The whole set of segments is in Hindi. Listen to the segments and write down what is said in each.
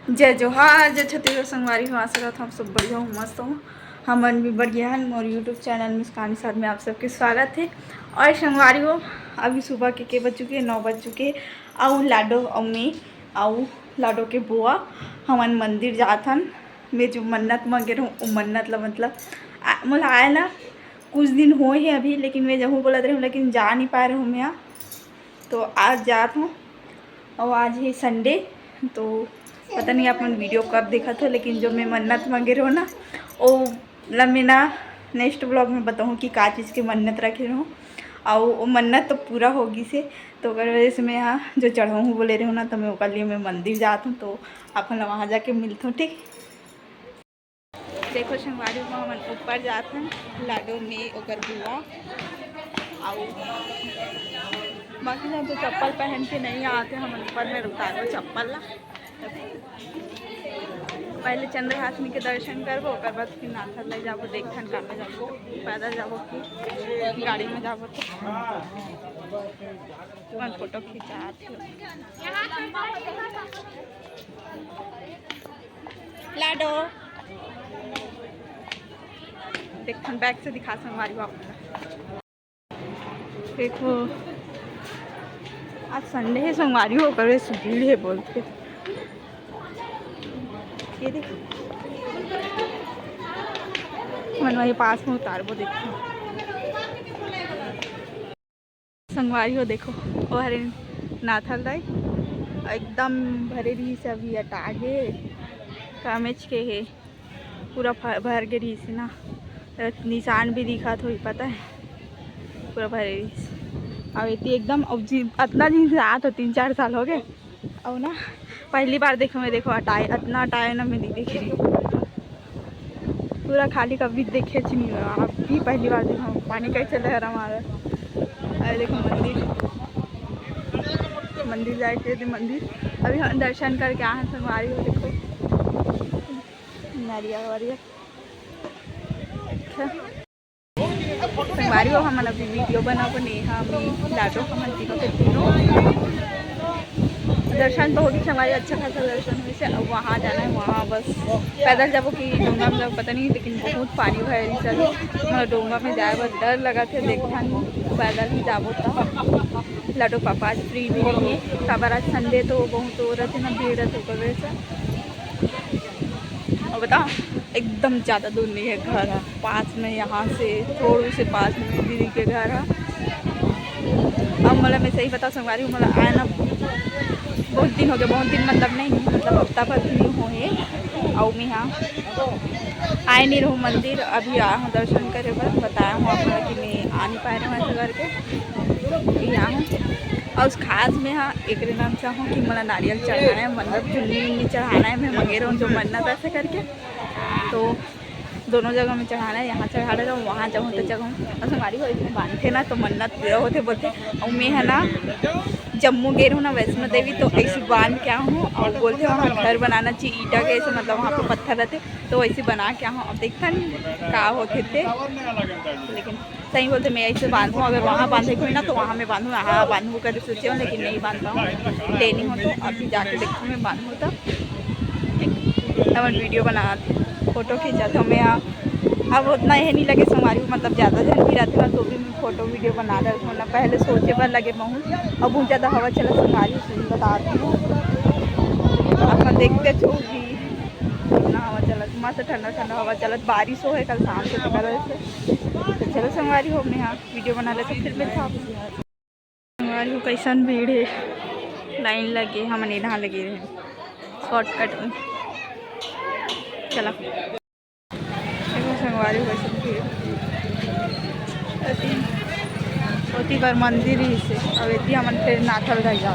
जय जोहार जय छत्तीसगढ़ संगवारी हो। आशा करता हम सब बढ़िया हूँ, मस्त हूँ। हमन भी बढ़िया हैं। और यूट्यूब चैनल मुस्कान साथ में आप सबके स्वागत है। और संगवारी हो, अभी सुबह के बज चुके 9 बज चुके। आऊ लाडो और मैं आऊ लाडो के बुआ हमन मंदिर जाथन। मैं जो मन्नत मांगे रहूँ वो मन्नत ला मतलब मोला आए ना कुछ दिन हो ही अभी, लेकिन मैं जहूँ बोलत रही हूँ लेकिन जा नहीं पा रही हूँ मैं। तो आज जात हूँ और आज है संडे। तो पता नहीं आप मन वीडियो कब देखा था, लेकिन जो मैं मन्नत मांगे रहो ना वो मैं ना नेक्स्ट ब्लॉग में बताऊँ कि का चीज़ की मन्नत रखे रहूँ। और वो मन्नत तो पूरा होगी से, तो अगर वजह से मैं यहाँ जो चढ़ाऊँ हूँ बोले रहूँ ना, तो मैं ओकर लिए मैं मंदिर जाता हूँ। तो अपन वहाँ जाके मिलता हूँ, ठीक। देखो संगवारी को हम ऊपर जाते हैं, लाडो में ओकर बुआ आओ। बाकी ना तो चप्पल पहन के नहीं आते हम ऊपर में, उतारो चप्पल ला। पहले चंद्रहासिनी के दर्शन करबो, ओकर बाद फिर नाथर ले जाबो, देखथन का में जाबो, पैदल जाबो कि गाड़ी में जाबो। तो मैं फोटो खिंचात लाडो देखथन बैग से दिखा संगवारी बाबू। देखो आज संडे है, संगवारी हो कर भीड़ है बोलते। ये देखो मन वही पास में उतारबो, देखो संगवारी हो। देखो वो हरे नाथल दाई एकदम भरे रही से अभी अटागे कामेज के है पूरा भर के रही से ना, निशान भी दिखा तो पता है पूरा भरे रही। और इतनी एकदम अब इतना दिन से आत हो 3-4 साल हो गए। और ना पहली बार देखो मैं, देखो अटाए इतना अटाए ना मैं नहीं देख रही पूरा खाली, कभी देखे नहीं हुआ। आप भी पहली बार देखो पानी कैसे चल रहा हमारा। अरे देखो मंदिर जाए थे, मंदिर अभी हम दर्शन करके आए हैं संगवारी हो। देखो नारियल वारियल संगवारी हो। हम अभी वीडियो बनाबो, नेहा में लाडो हमन तीनों दर्शन तो होगी हमारे अच्छा खासा दर्शन हुई से। अब वहाँ जाना है, वहाँ बस पैदल जाबो कि डोंगा में जाबो पता नहीं, लेकिन बहुत पानी भरी चल मतलब डोंगा में जाए बस डर लगा थे। देखा पैदल ही जाबो तो लाडो पापा आज फ्री भी नहीं है, खबर आज संडे तो बहुत हो रहे थे ना, भीड़ रहते वजह से। और बताओ एकदम ज़्यादा दूर नहीं है, घर है पास में, यहाँ से थोड़ी से पास में दीदी के घर है। अब मतलब मैं सही बता संगवारी हूँ, मतलब आया ना बहुत दिन हो गया, बहुत दिन मतलब नहीं मतलब हफ्ता भर भी नहीं हुए। और मैं यहाँ आए नहीं रहूँ मंदिर, अभी आया हूँ दर्शन करे बस बताया हूँ आपको कि मैं आ नहीं पा रही हूँ ऐसे करके यहाँ हूँ। और उस खास में हाँ एक नाम से हूँ कि मला नारियल चढ़ाना है, मतलब चुन्नी चढ़ाना है। मैं मंगे रहूँ जो मन्नत ऐसे करके, तो दोनों जगह में चढ़ाना है। यहाँ चढ़ा रहे रहूँ, वहाँ जाऊँ तो जगह और हमारी हो इसमें बांधते ना तो मन्नत पूरा होते बोलते। और मैं है ना जम्मू गए हूँ ना वैष्णो देवी, तो ऐसे बांध के हूँ और बोलते वहाँ घर बनाना चाहिए ईटा के ऐसे, मतलब वहाँ पे पत्थर रहते तो वैसे बना के हूँ। अब देखता नहीं का होते थे, लेकिन सही बोलते मैं ऐसे बांधूँ। अगर वहाँ बांधे कोई ना तो वहाँ मैं बांधूँ, यहाँ बांधूँ कर सोचे हूँ, लेकिन नहीं बांधता हूँ, लेनी हो तो अभी जाके देखूँ मैं बांधूँ तब वीडियो बनाती फ़ोटो खींचाता हूँ मैं यहाँ। अब उतना यह नहीं लगे संगवारी, मतलब ज़्यादा जन भी रहते ना तो भी मैं फ़ोटो वीडियो बना रही हूँ ना। पहले सोचे पर लगे बहुत, अब बहुत ज़्यादा हवा चला संगवारी सुन बताती हूँ। अपना देखते छो भी कितना हवा चलत, मस्त ठंडा ठंडा हवा चलत, बारिश हो है कल शाम से से। तो चलो संगवारी हो मैं यहाँ वीडियो बना लेते फिर मैं था संगवारी हो। कैसन भीड़ है, लाइन लगे हम यहाँ लगे रहे शॉर्टकट में। चला संगवारी वैसे भीड़ होती बार मंदिर ही से। अब इतनी हमन फिर नाथल रह जा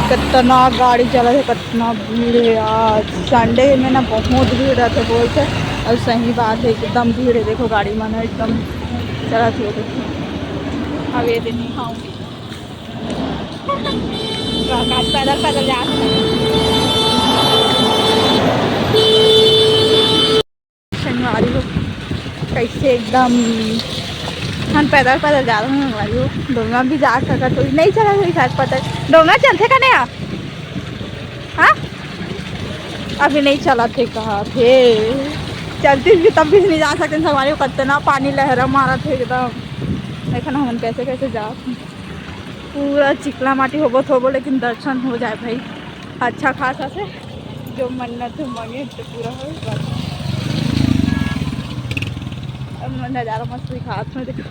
कितना गाड़ी चला है, कितना भीड़ है। आज संडे में ना बहुत भीड़ रहते बोलते, और सही बात है एकदम भीड़ है। देखो गाड़ी मन एकदम चला थी। अब ये दिन नहीं खाऊंगी पैदल पैदल जा शनिवारी हो कैसे एकदम हम पैदल पैदल जा रहे हैं हमारी डोंगा भी जा सका तो नहीं चला कोई साथ पता डोंगा चलते का नहीं हाँ अभी नहीं चला थे कहा थे चलती थी तब भी नहीं जा सकते हमारे कितना पानी लहरा मारा थे एकदम देखा ना हम कैसे कैसे जा पूरा चिकला माटी होबो लेकिन दर्शन हो जाए भाई अच्छा खासा से जो मन्नत मांगे तो पूरा हो नज़ारा मस्त दिखा में देखो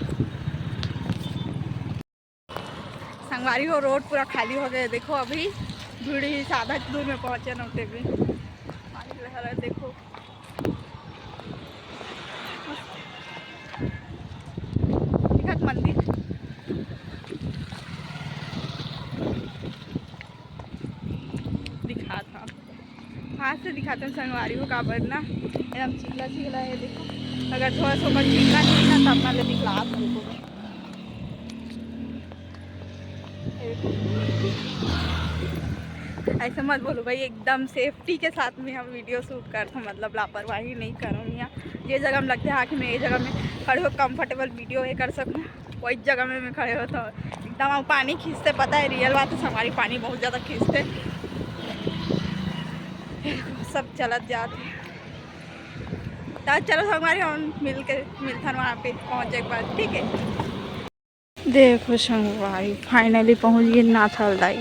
संगवारी हो रोड पूरा खाली हो गया देखो अभी भीड़ ही आधा दूर में पहुँचे नौते भी पानी लहरा देखो मंदिर दिखा था हाथ से दिखाते हैं संगवारी हो का बढ़ना एकदम चिकला चिकला है देखो अगर थोड़ा सा ऊपर चिकला नहीं ना तब ना दिखला ऐसे मत बोलो भाई एकदम सेफ्टी के साथ में हम वीडियो शूट करते हैं मतलब लापरवाही नहीं करूँगी यहाँ ये जगह में लगता है कि मैं ये जगह में खड़े हो कंफर्टेबल वीडियो ये कर सकूँ वही जगह में मैं खड़े हो तो एकदम पानी खींचते पता है रियल बात है हमारी पानी बहुत ज़्यादा खींचते सब चलत जाते तो चलो हमारे हम मिलते वहाँ पे पहुँचे के बाद ठीक है। देखो संगवारी फाइनली पहुँच गए नाथलदाई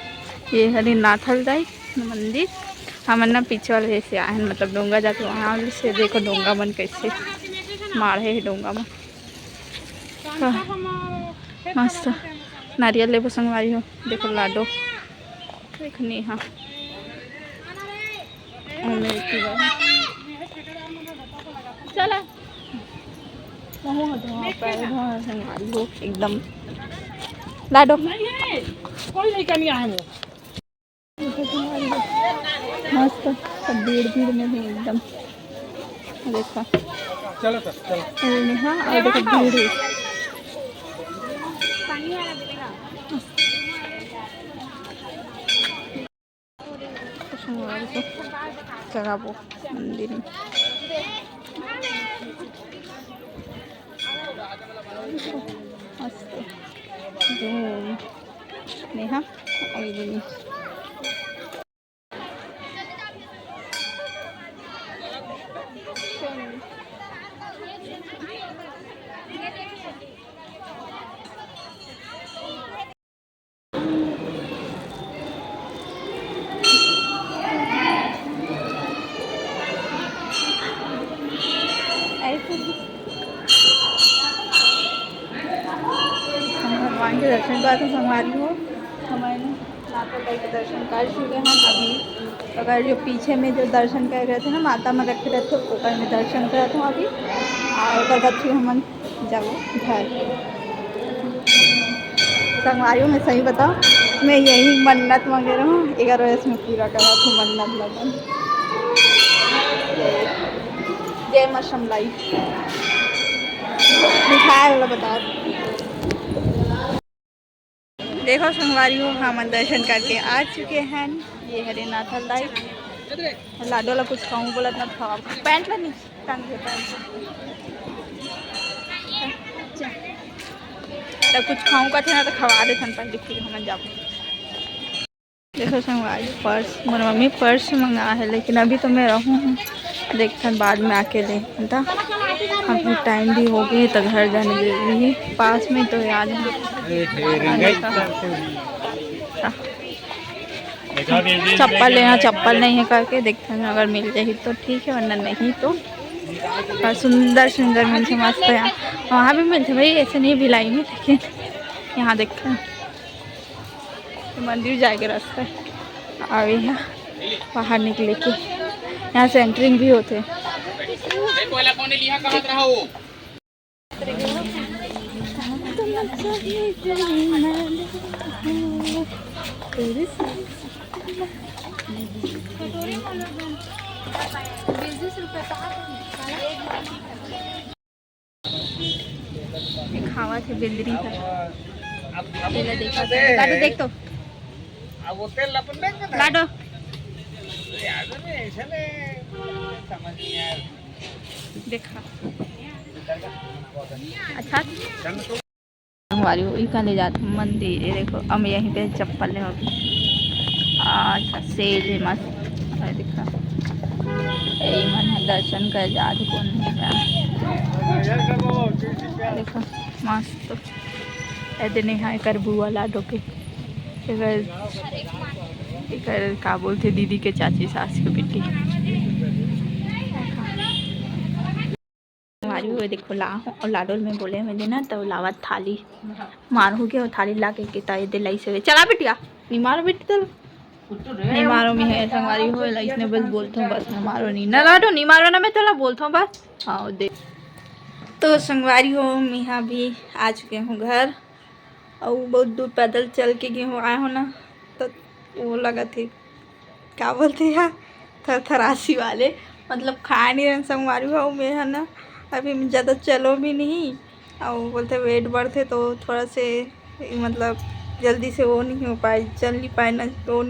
ये है नाथलदाई मंदिर हम ना पीछे वाले जैसे आए हैं मतलब डोंगा जाते वहाँ से देखो डोंगा मन कैसे मारे है डोंगा में मस्त नारियल लेबो संगवारी हो देखो लाडो देखो नेहा चला संगवारी हो एकदम लाडो कोई नहीं कमी आए मस्त सब भीड़ में भी एकदम देखो चलो नेहा और देखो भीड़ चढ़ाबो मंदिर में मस्त नेहा और भगवान के दर्शन का तो संगवारी हो हमारे नाथलदाई के दर्शन कर चुके हम अभी अगर जो पीछे में जो दर्शन कर रहे थे ना माता में रखे रहते ऊपर में दर्शन कर रहे थे अभी और बच्ची हम जाओ घर संगवारियों में सही बताओ मैं यही मन्नत मांगे रहा हूँ 11 वजह में पूरा करा था मन्नत लगन जय मां समलाई मिठाई वाला बता देखो संगवारी हो हम दर्शन करके आ चुके हैं ये हरे नाथलदाई लाडो ला कुछ खाऊं बोला ना खा पैंट ला नहीं टांग दे पैंट तो कुछ खाऊं का थे ना तो खवा दे थन पहले फिर हम जाबो देखो संगवारी पर्स मेरी मम्मी पर्स मंगा है लेकिन अभी तो मैं रहूँ देखते बाद में आके ले था अभी टाइम भी हो गई तो घर जाने जरूरी है पास में तो याद चप्पल लेना चप्पल नहीं है करके देखते हैं अगर मिल जाए तो ठीक है वरना नहीं तो और सुंदर सुंदर मिलते मस्त है वहाँ भी मिलते भाई ऐसे नहीं भिलाई में लेकिन यहाँ देखते हैं मंदिर जाएगा रास्ता और यहाँ बाहर निकले के यहाँ से एंट्रिंग भी होते खावा थे बिल्डरी था देखा लाडो देख तो लाडो देखा अच्छा संगवारी हो इका ले जाते मंदिर। ये देखो अब यहीं पे चप्पल है अभी। अच्छा सेल है मस्त। और देखो यही मन है दर्शन कर जात कौन देखो मस्त। इतने यहाँ कर बुआ लाडो के इकर का बोलते दीदी के चाची सास के बेटी हमारी हुए देखो ला और लाडोल में बोले मैं देना तो लावा थाली मारू के और थाली ला के किता दे लाई से चला बिटिया नहीं मारो बेटी तो नहीं मारो मैं है संगवारी हो इसने बस बोलता हूँ बस मैं मारो नहीं ना लाडो नहीं मारो ना मैं थोड़ा बोलता हूँ बस। हाँ दे तो संगवारी हो मैं यहाँ भी आ चुके हूँ घर और बहुत दूर पैदल चल के गए हो आए हो ना तो वो लगा थे क्या बोलते हैं थरथरासी वाले मतलब खा नहीं रहे संगवारी हो मैं है ना अभी ज़्यादा चलो भी नहीं और बोलते वेट बढ़ते तो थोड़ा से मतलब जल्दी से वो नहीं हो पाए चल नहीं पाए ना तो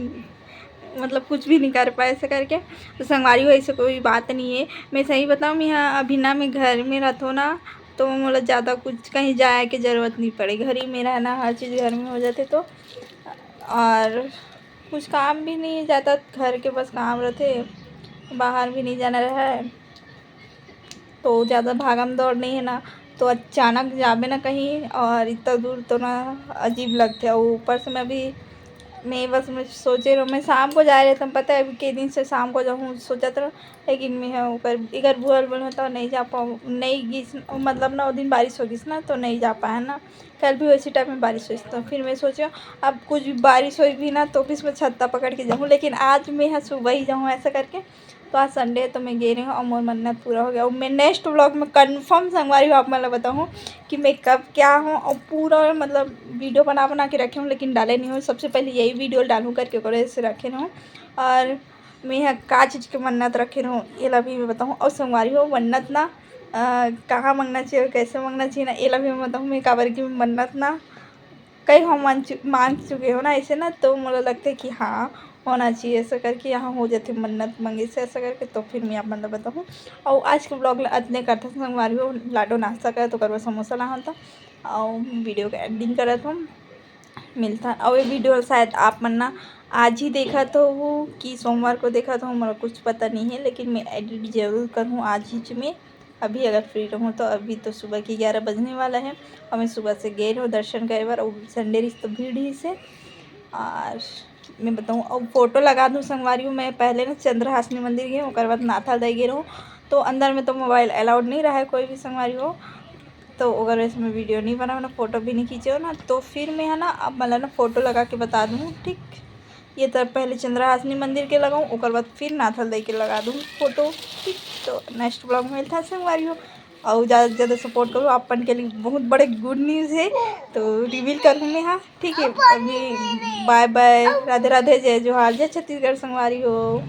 मतलब कुछ भी नहीं कर पाए ऐसे करके। तो संगवारी हो ऐसे कोई बात नहीं है। मैं सही बताऊँ मैं यहाँ अभी ना मैं घर में रहता हूँ ना तो मतलब ज़्यादा कुछ कहीं जाए की ज़रूरत नहीं पड़े घर ही में रहना हर चीज़ घर में हो जाते तो और कुछ काम भी नहीं ज़्यादा घर के बस काम रहते बाहर भी नहीं जाना रहा है तो ज़्यादा भागम दौड़ नहीं है ना तो अचानक जाबे ना कहीं और इतना दूर तो ना अजीब लगता है। और ऊपर से मैं बस मैं सोचे रहा मैं शाम को जा रहे थे पता है के दिन से शाम को जाऊँ सोचा था लेकिन मैं ऊपर इधर बुअल बोल होता नहीं जा पाऊँ नहीं गीस मतलब ना वो दिन बारिश होगी ना तो नहीं जा पाया ना कल भी वैसी टाइम में बारिश हुई तो फिर मैं सोचा अब कुछ भी बारिश हुई भी ना तो भी मैं छत्ता पकड़ के जाऊँ लेकिन आज मैं यहाँ सुबह ही जाऊँ ऐसा करके। तो आज संडे है तो मैं गई रही हूँ और मोर मन्नत पूरा हो गया और मैं नेक्स्ट व्लॉग में कंफर्म संगवारी हूँ आप मतलब बताऊँ कि मैं कब क्या हूँ और पूरा मतलब वीडियो बना के रखे हूँ लेकिन डाले नहीं हूँ। सबसे पहले यही वीडियो डालूँ करके करे से रखे रहूँ और मैं यहाँ का चीज़ की मन्नत रखे रहूँ ये ला भी मैं बताऊँ। और संगवारी हो मन्नत ना कहाँ मांगना चाहिए और कैसे मांगना चाहिए ना ये ला भी मैं बताऊँ। मैं काबर की मन्नत ना कई हम मांग चुके हो ना ऐसे ना तो मुझे लगता है कि हाँ होना चाहिए ऐसा करके यहाँ हो जाते मन्नत मंगे से ऐसा करके। तो फिर मैं आप मतलब बताऊँ और आज के ब्लॉग इतने करता संगवारी हो लाडो नाश्ता करे तो करवा समोसा ला था और वीडियो का एडिटिंग करा था मिलता और ये वीडियो शायद आप मन्ना आज ही देखा तो वो कि सोमवार को देखा तो मेरा कुछ पता नहीं है लेकिन मैं एडिट ज़रूर करूँ आज ही में अभी अगर फ्री रहूँ तो। अभी तो सुबह के 11 बजने वाला है और मैं सुबह से गई हूँ दर्शन करे बार और संडे रिस तो भीड़ ही से। और मैं बताऊँ और फोटो लगा दूँ संगवारी हूँ मैं पहले ना चंद्रहासिनी मंदिर गई उसके बाद नाथाल दाई गई रहूँ तो अंदर में तो मोबाइल अलाउड नहीं रहा है कोई भी संगवारी हो तो अगर वैसे मैं वीडियो नहीं बना ना फ़ोटो भी नहीं खींचे हो ना तो फिर मैं है ना अब मतलब ना फ़ोटो लगा के बता दूँ ठीक। ये तो पहले चंद्रहासिनी मंदिर के लगाऊँ उसके बाद फिर नाथल दई के लगा दूँ फ़ोटो ठीक। तो नेक्स्ट ब्लॉग में मिलता है संगवारी हो और ज़्यादा से ज़्यादा सपोर्ट करो अपन के लिए बहुत बड़े गुड न्यूज़ है तो रिवील करूँ मैं हाँ ठीक है। अभी बाय बाय राधे राधे जय जोहार जय छत्तीसगढ़ संगवारी हो।